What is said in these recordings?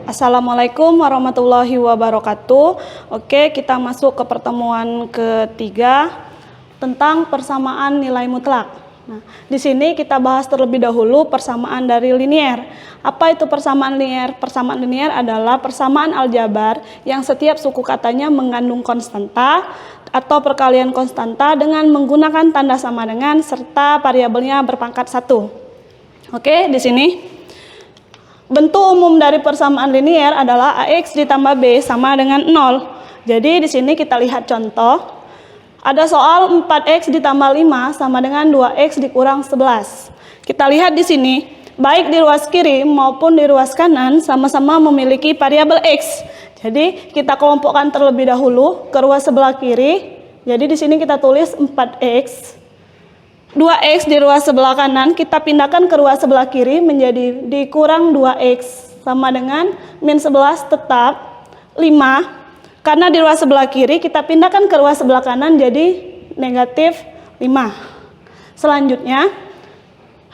Assalamualaikum warahmatullahi wabarakatuh. Oke, kita masuk ke pertemuan ketiga tentang persamaan nilai mutlak. Nah, di sini kita bahas terlebih dahulu persamaan dari linier. Apa itu persamaan linier? Persamaan linier adalah persamaan aljabar yang setiap suku katanya mengandung konstanta atau perkalian konstanta dengan menggunakan tanda sama dengan serta variabelnya berpangkat 1. Oke, di sini bentuk umum dari persamaan linier adalah AX ditambah B sama dengan 0. Jadi di sini kita lihat contoh. Ada soal 4X ditambah 5 sama dengan 2X dikurang 11. Kita lihat di sini, baik di ruas kiri maupun di ruas kanan sama-sama memiliki variabel X. Jadi kita kelompokkan terlebih dahulu ke ruas sebelah kiri. Jadi di sini kita tulis 4X. 2X di ruas sebelah kanan kita pindahkan ke ruas sebelah kiri menjadi dikurang 2X sama dengan min 11 tetap 5. Karena di ruas sebelah kiri kita pindahkan ke ruas sebelah kanan jadi negatif 5. Selanjutnya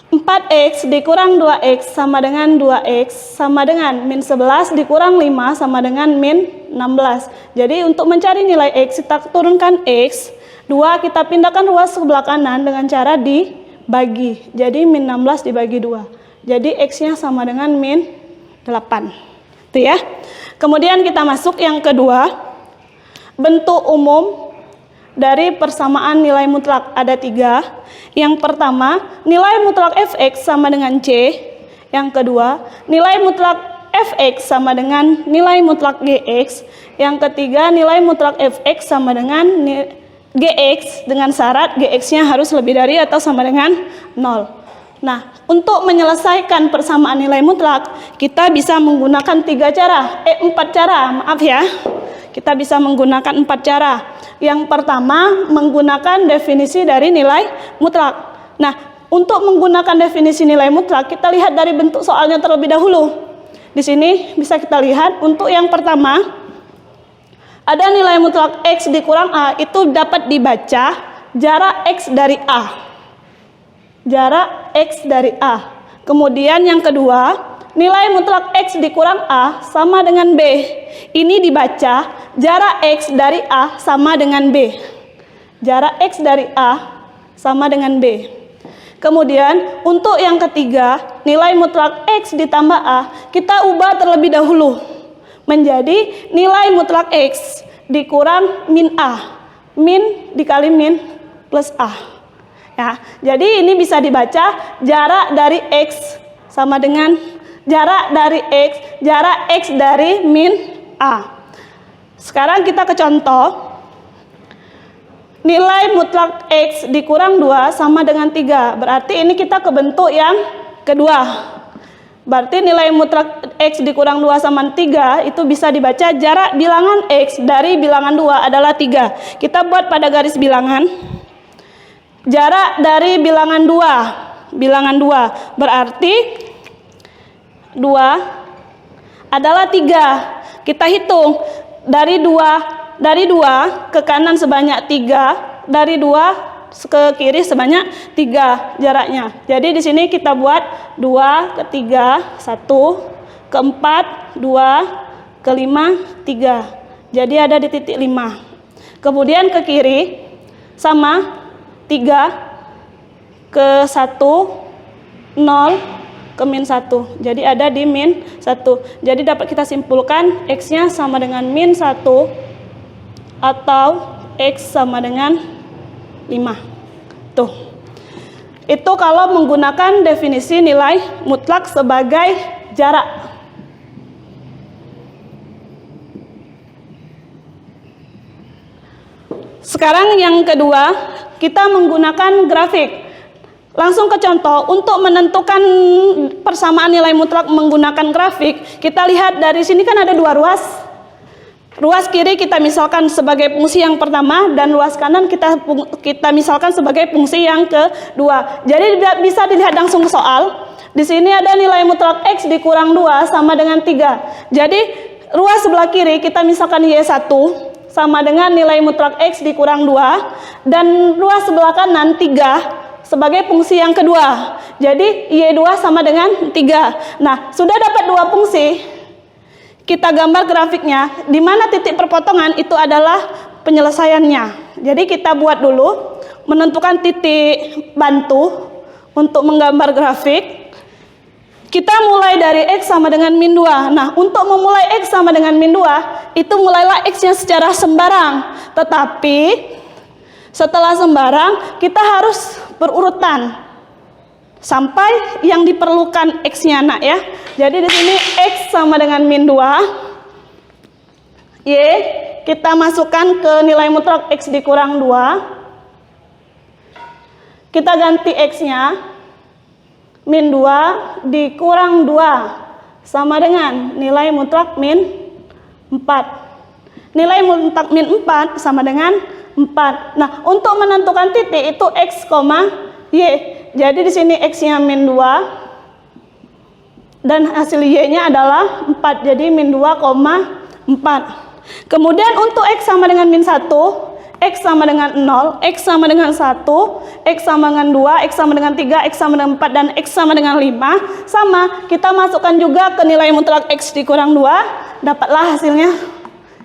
4X dikurang 2X sama dengan 2X sama dengan min 11 dikurang 5 sama dengan min 16. Jadi untuk mencari nilai X kita turunkan X. 2 kita pindahkan ruas sebelah kanan dengan cara dibagi. Jadi min 16 dibagi 2. Jadi X-nya sama dengan min 8. Itu ya. Kemudian kita masuk yang kedua. Bentuk umum dari persamaan nilai mutlak ada 3. Yang pertama, nilai mutlak Fx sama dengan C. Yang kedua, nilai mutlak Fx sama dengan nilai mutlak Gx. Yang ketiga, nilai mutlak Fx sama dengan Gx dengan syarat Gx-nya harus lebih dari atau sama dengan 0. Nah, untuk menyelesaikan persamaan nilai mutlak, kita bisa menggunakan 4 cara, maaf ya. Kita bisa menggunakan 4 cara. Yang pertama, menggunakan definisi dari nilai mutlak. Nah, untuk menggunakan definisi nilai mutlak, kita lihat dari bentuk soalnya terlebih dahulu. Di sini bisa kita lihat untuk yang pertama, ada nilai mutlak X dikurang A, itu dapat dibaca jarak X dari A. Jarak X dari A. Kemudian yang kedua, nilai mutlak X dikurang A sama dengan B. Ini dibaca jarak X dari A sama dengan B. Jarak X dari A sama dengan B. Kemudian untuk yang ketiga, nilai mutlak X ditambah A, kita ubah terlebih dahulu menjadi nilai mutlak X dikurang min A. Min dikali min plus A. Ya, jadi ini bisa dibaca jarak dari X sama dengan jarak X dari min A. Sekarang kita ke contoh. Nilai mutlak X dikurang 2 sama dengan 3. Berarti ini kita ke bentuk yang kedua. Berarti nilai mutlak X dikurang 2 sama 3 itu bisa dibaca jarak bilangan X dari bilangan 2 adalah 3. Kita buat pada garis bilangan. Jarak dari bilangan 2 berarti 2 adalah 3. Kita hitung dari 2 ke kanan sebanyak 3, dari 2 ke kiri sebanyak 3 jaraknya. Jadi di sini kita buat 2 ke 3 1, ke 4 2, ke 5 3. Jadi ada di titik 5. Kemudian ke kiri sama 3 ke 1 0 ke min 1. Jadi ada di min 1. Jadi dapat kita simpulkan X-nya sama dengan min 1 atau X sama dengan 5. Tuh. Itu kalau menggunakan definisi nilai mutlak sebagai jarak. Sekarang yang kedua, kita menggunakan grafik. Langsung ke contoh, untuk menentukan persamaan nilai mutlak menggunakan grafik, kita lihat dari sini kan ada 2 ruas. Ruas kiri kita misalkan sebagai fungsi yang pertama dan ruas kanan kita misalkan sebagai fungsi yang kedua. Jadi bisa dilihat langsung ke soal. Di sini ada nilai mutlak X dikurang 2 sama dengan 3. Jadi ruas sebelah kiri kita misalkan Y1 sama dengan nilai mutlak X dikurang 2 dan ruas sebelah kanan 3 sebagai fungsi yang kedua. Jadi Y2 sama dengan 3. Nah, sudah dapat 2 fungsi. kita gambar grafiknya, di mana titik perpotongan itu adalah penyelesaiannya. Jadi kita buat dulu, menentukan titik bantu untuk menggambar grafik. Kita mulai dari X sama dengan min 2. Nah, untuk memulai X sama dengan min 2, itu mulailah X-nya secara sembarang. Tetapi, setelah sembarang, kita harus berurutan sampai yang diperlukan X-nya, nak ya. Jadi di sini X sama dengan min 2. Y, kita masukkan ke nilai mutlak X dikurang 2. Kita ganti X-nya. Min 2 dikurang 2 sama dengan nilai mutlak min 4. Nilai mutlak min 4 sama dengan 4. Nah, untuk menentukan titik itu X, Y. Jadi di sini X-nya min 2 dan hasil Y-nya adalah 4. Jadi min 2,4. Kemudian untuk X sama dengan min 1, X sama dengan 0, X sama dengan 1, X sama dengan 2, X sama dengan 3, X sama dengan 4, dan X sama dengan 5. Sama, kita masukkan juga ke nilai mutlak X dikurang 2, dapatlah hasilnya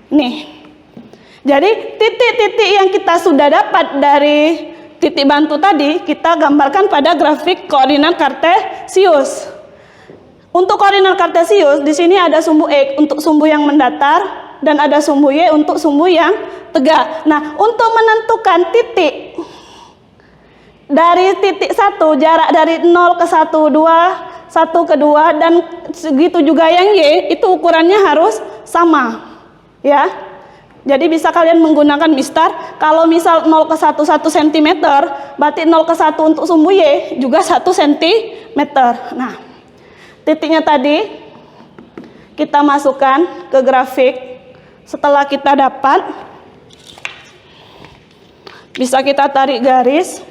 nih. Jadi titik-titik yang kita sudah dapat dari titik bantu tadi, kita gambarkan pada grafik koordinat kartesius. Untuk koordinat kartesius, di sini ada sumbu X untuk sumbu yang mendatar, dan ada sumbu Y untuk sumbu yang tegak. Nah, untuk menentukan titik dari titik 1, jarak dari 0 ke 1, 2, 1 ke 2, dan segitu juga yang Y, itu ukurannya harus sama. Ya. Jadi bisa kalian menggunakan mistar. Kalau misal 0 ke 1 1 cm, berarti 0 ke 1 untuk sumbu Y juga 1 cm. Nah, titiknya tadi kita masukkan ke grafik. Setelah kita dapat, bisa kita tarik garis.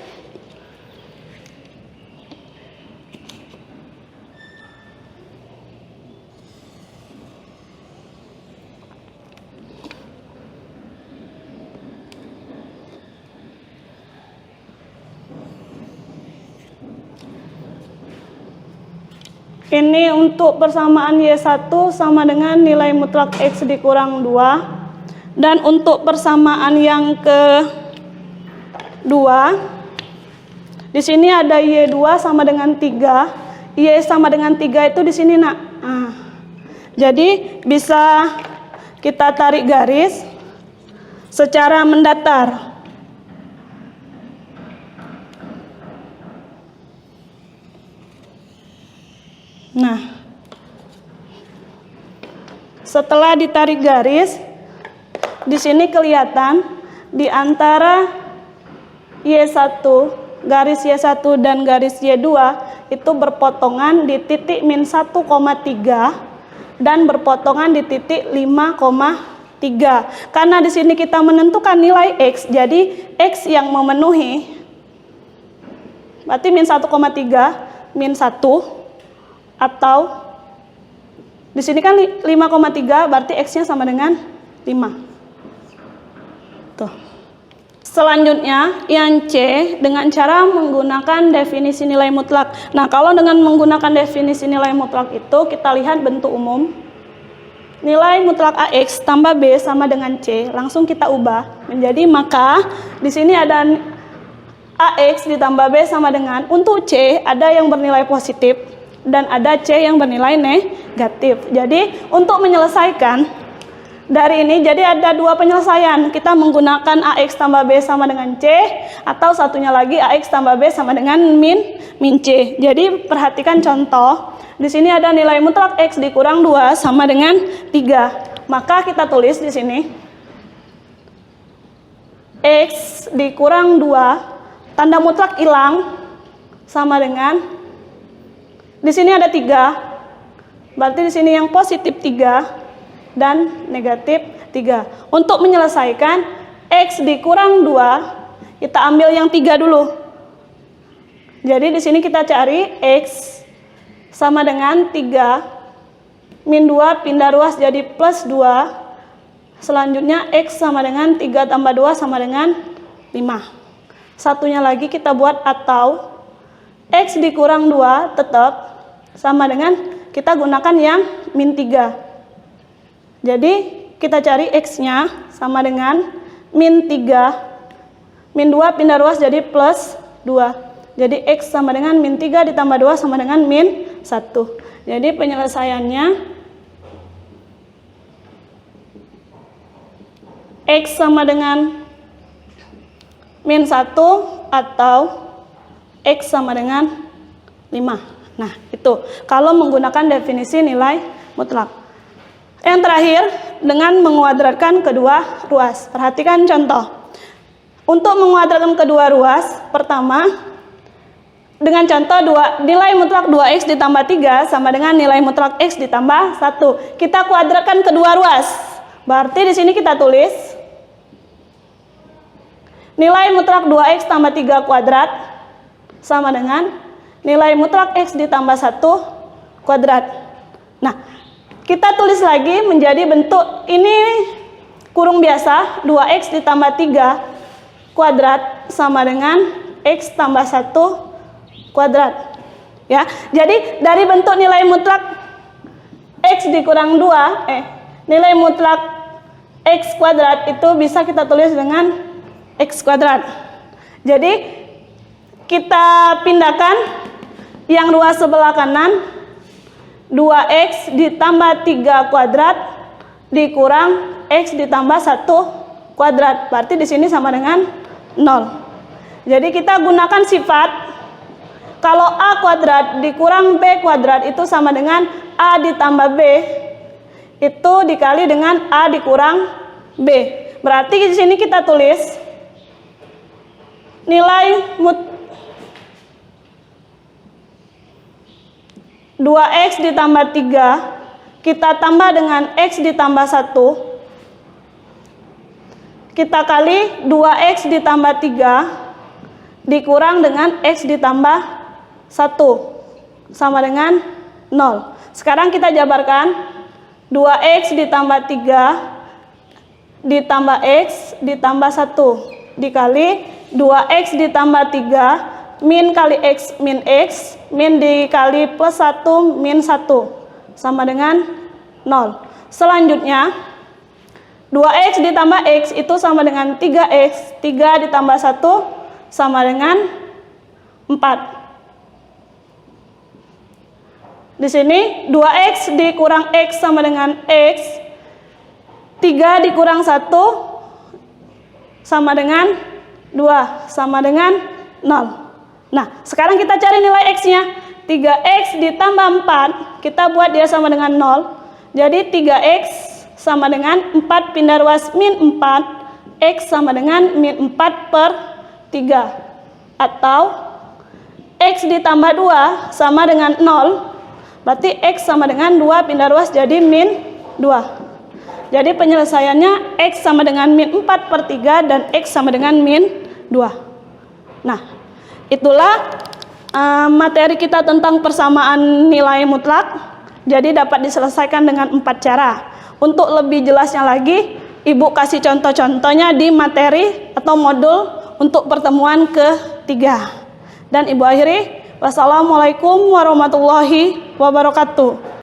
Ini untuk persamaan Y1 sama dengan nilai mutlak X dikurang 2. Dan untuk persamaan yang kedua, di sini ada Y2 sama dengan 3. Y sama dengan 3 itu di sini, nak. Nah, jadi bisa kita tarik garis secara mendatar. Nah, setelah ditarik garis, di sini kelihatan di antara Y1, garis Y1 dan garis Y2 itu berpotongan di titik min 1,3 dan berpotongan di titik 5,3. Karena di sini kita menentukan nilai X, jadi X yang memenuhi berarti min 1,3, min 1, atau di sini kan 5,3, berarti X-nya sama dengan 5. Tuh. Selanjutnya yang C dengan cara menggunakan definisi nilai mutlak. Nah, kalau dengan menggunakan definisi nilai mutlak itu kita lihat bentuk umum. Nilai mutlak AX tambah B sama dengan C, langsung kita ubah menjadi, maka di sini ada AX ditambah B sama dengan, untuk C ada yang bernilai positif dan ada C yang bernilai negatif. Jadi untuk menyelesaikan dari ini, jadi ada dua penyelesaian. Kita menggunakan AX tambah B sama dengan C, atau satunya lagi AX tambah B sama dengan min C. Jadi perhatikan contoh. Di sini ada nilai mutlak X dikurang 2 sama dengan 3. Maka kita tulis di sini X dikurang 2, tanda mutlak hilang, sama dengan, di sini ada 3, berarti di sini yang positif 3 dan negatif 3. Untuk menyelesaikan X dikurang 2, kita ambil yang 3 dulu. Jadi di sini kita cari X sama dengan 3, min 2 pindah ruas jadi plus 2. Selanjutnya X sama dengan 3 tambah 2 sama dengan 5. Satunya lagi kita buat atau X dikurang 2 tetap sama dengan, kita gunakan yang min 3. Jadi kita cari X-nya sama dengan min 3. Min 2 pindah ruas jadi plus 2. Jadi X sama dengan min 3 ditambah 2 sama dengan min 1. Jadi penyelesaiannya X sama dengan min 1 atau X sama dengan 5. Nah, itu kalau menggunakan definisi nilai mutlak. Yang terakhir, dengan menguadratkan kedua ruas. Perhatikan contoh. Untuk menguadratkan kedua ruas, pertama, dengan contoh nilai mutlak 2X ditambah 3 sama dengan nilai mutlak X ditambah 1. Kita kuadratkan kedua ruas. Berarti di sini kita tulis nilai mutlak 2X tambah 3 kuadrat sama dengan nilai mutlak X ditambah 1 kuadrat. Nah, kita tulis lagi menjadi bentuk ini kurung biasa, 2X ditambah 3 kuadrat sama dengan X tambah 1 kuadrat. Ya, jadi dari bentuk nilai mutlak X dikurang 2, nilai mutlak X kuadrat itu bisa kita tulis dengan X kuadrat. Jadi kita pindahkan yang ruas sebelah kanan 2X ditambah 3 kuadrat dikurang X ditambah 1 kuadrat. Berarti di sini sama dengan 0. Jadi kita gunakan sifat kalau A kuadrat dikurang B kuadrat itu sama dengan A ditambah B itu dikali dengan A dikurang B. Berarti di sini kita tulis nilai 2X ditambah 3 kita tambah dengan X ditambah 1 kita kali 2X ditambah 3 dikurang dengan X ditambah 1 sama dengan 0. Sekarang kita jabarkan 2X ditambah 3 ditambah X ditambah 1 dikali 2X ditambah 3 min kali X min dikali plus 1 min 1 sama dengan 0. Selanjutnya 2X ditambah X itu sama dengan 3X, 3 ditambah 1 sama dengan 4. Di sini 2X dikurang X sama dengan X, 3 dikurang 1 sama dengan 2 sama dengan 0. Nah, sekarang kita cari nilai X-nya. 3X ditambah 4, kita buat dia sama dengan 0. Jadi 3X sama dengan 4 pindah ruas min 4, X sama dengan min 4 per 3. Atau X ditambah 2 sama dengan 0, berarti X sama dengan 2 pindah ruas jadi min 2. Jadi penyelesaiannya X sama dengan min 4 per 3 dan X sama dengan min 2. Nah, itulah materi kita tentang persamaan nilai mutlak. Jadi dapat diselesaikan dengan 4 cara. Untuk lebih jelasnya lagi, Ibu kasih contoh-contohnya di materi atau modul untuk pertemuan ketiga. Dan Ibu akhiri, wassalamualaikum warahmatullahi wabarakatuh.